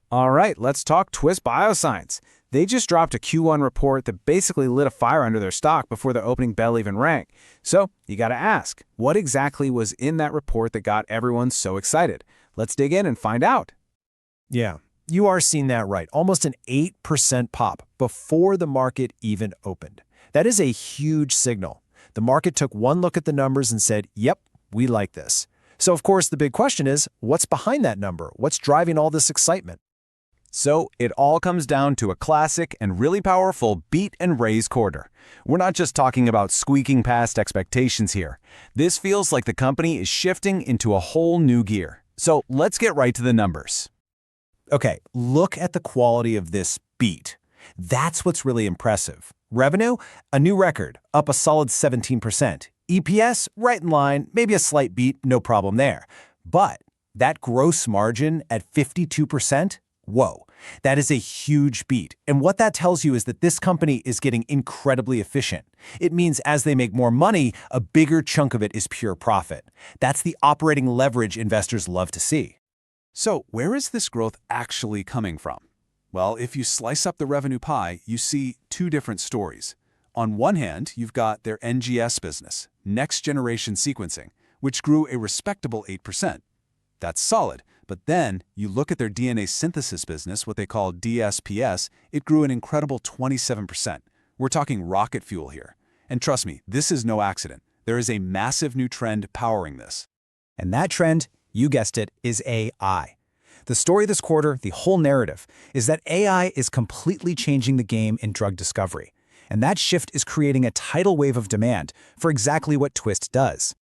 All right, let's talk Twist Bioscience. They just dropped a Q1 report that basically lit a fire under their stock before their opening bell even rang. So, you gotta ask, what exactly was in that report that got everyone so excited? Let's dig in and find out. Yeah, you are seeing that right. Almost an 8% pop before the market even opened. That is a huge signal. The market took one look at the numbers and said, yep, we like this. So, of course, the big question is, what's behind that number? What's driving all this excitement? So it all comes down to a classic and really powerful beat and raise quarter. We're not just talking about squeaking past expectations here. This feels like the company is shifting into a whole new gear. So let's get right to the numbers. Okay, look at the quality of this beat. That's what's really impressive. Revenue, a new record, up a solid 17%. EPS, right in line, maybe a slight beat, no problem there. But that gross margin at 52%, whoa, that is a huge beat. And what that tells you is that this company is getting incredibly efficient. It means as they make more money, a bigger chunk of it is pure profit. That's the operating leverage investors love to see. So where is this growth actually coming from? Well, if you slice up the revenue pie, you see two different stories. On one hand, you've got their NGS business, next-generation sequencing, which grew a respectable 8%. That's solid, but then you look at their DNA synthesis business, what they call DSPS, it grew an incredible 27%. We're talking rocket fuel here. And trust me, this is no accident. There is a massive new trend powering this. And that trend, you guessed it, is AI. The story this quarter, the whole narrative, is that AI is completely changing the game in drug discovery. And that shift is creating a tidal wave of demand for exactly what Twist does.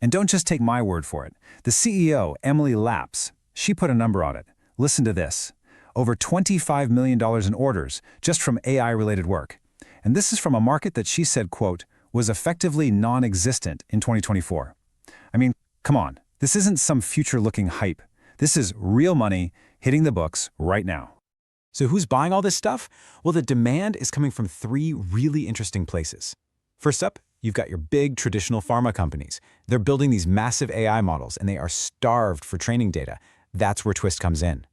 And don't just take my word for it. The CEO, Emily Lapps, she put a number on it. Listen to this. Over $25 million in orders just from AI-related work. And this is from a market that she said, quote, was effectively non-existent in 2024. I mean, come on. This isn't some future-looking hype. This is real money hitting the books right now. So who's buying all this stuff? Well, the demand is coming from three really interesting places. First up, you've got your big traditional pharma companies. They're building these massive AI models, and they are starved for training data. That's where Twist comes in.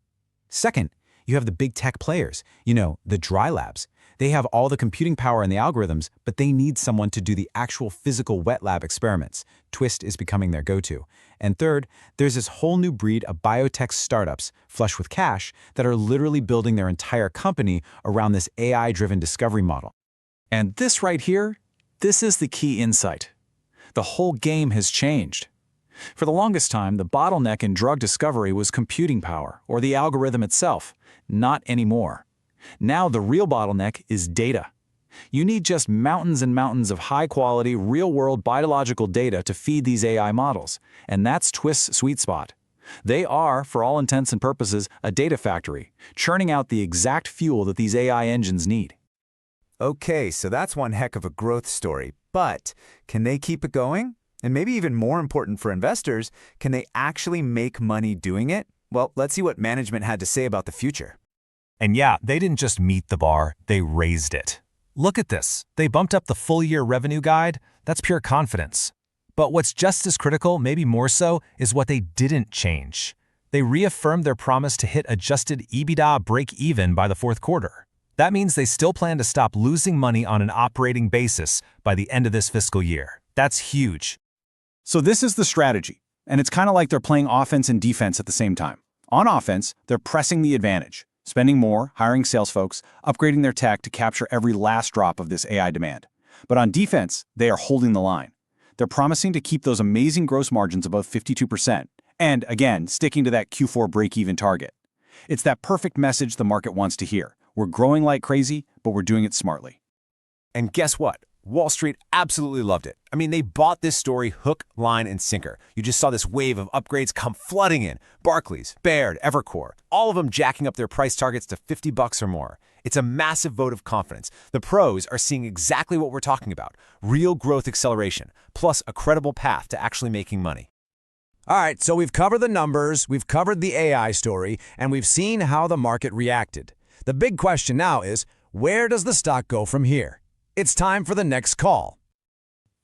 Second, you have the big tech players, the dry labs. They have all the computing power and the algorithms, but they need someone to do the actual physical wet lab experiments. Twist is becoming their go-to. And third, there's this whole new breed of biotech startups, flush with cash, that are literally building their entire company around this AI-driven discovery model. And this right here, this is the key insight. The whole game has changed. For the longest time, the bottleneck in drug discovery was computing power, or the algorithm itself. Not anymore. Now the real bottleneck is data. You need just mountains and mountains of high-quality, real-world biological data to feed these AI models, and that's Twist's sweet spot. They are, for all intents and purposes, a data factory, churning out the exact fuel that these AI engines need. Okay, so that's one heck of a growth story, but can they keep it going? And maybe even more important for investors, can they actually make money doing it? Well, let's see what management had to say about the future. And yeah, they didn't just meet the bar, they raised it. Look at this. They bumped up the full-year revenue guide. That's pure confidence. But what's just as critical, maybe more so, is what they didn't change. They reaffirmed their promise to hit adjusted EBITDA break-even by the fourth quarter. That means they still plan to stop losing money on an operating basis by the end of this fiscal year. That's huge. So this is the strategy, and it's kind of like they're playing offense and defense at the same time. On offense, they're pressing the advantage, spending more, hiring sales folks, upgrading their tech to capture every last drop of this AI demand. But on defense, they are holding the line. They're promising to keep those amazing gross margins above 52%, and again, sticking to that Q4 break-even target. It's that perfect message the market wants to hear. We're growing like crazy, but we're doing it smartly. And guess what? Wall Street absolutely loved it. I mean, they bought this story hook, line, and sinker. You just saw this wave of upgrades come flooding in. Barclays, Baird, Evercore, all of them jacking up their price targets to $50 or more. It's a massive vote of confidence. The pros are seeing exactly what we're talking about, real growth acceleration, plus a credible path to actually making money. All right, so we've covered the numbers, we've covered the AI story, and we've seen how the market reacted. The big question now is, where does the stock go from here? It's time for the next call.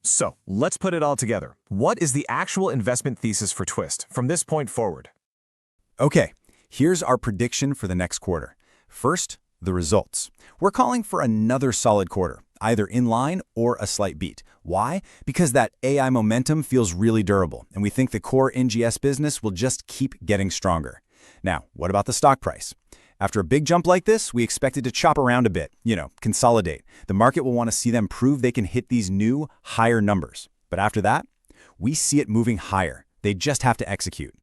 So, let's put it all together. What is the actual investment thesis for Twist from this point forward? Okay, Here's our prediction for the next quarter. First, the results. We're calling for another solid quarter, either in line or a slight beat. Why? Because that AI momentum feels really durable, and we think the core NGS business will just keep getting stronger. Now, what about the stock price? After a big jump like this, we expect it to chop around a bit, consolidate. The market will want to see them prove they can hit these new, higher numbers. But after that, we see it moving higher. They just have to execute.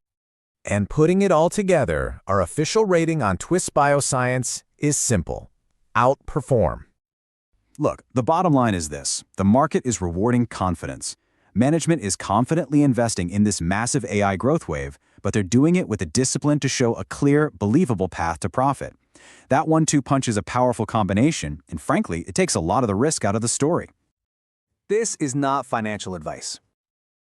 And putting it all together, our official rating on Twist Bioscience is simple: outperform. Look, the bottom line is this. The market is rewarding confidence. Management is confidently investing in this massive AI growth wave, but they're doing it with the discipline to show a clear, believable path to profit. That 1-2 punch is a powerful combination, and frankly, it takes a lot of the risk out of the story. This is not financial advice.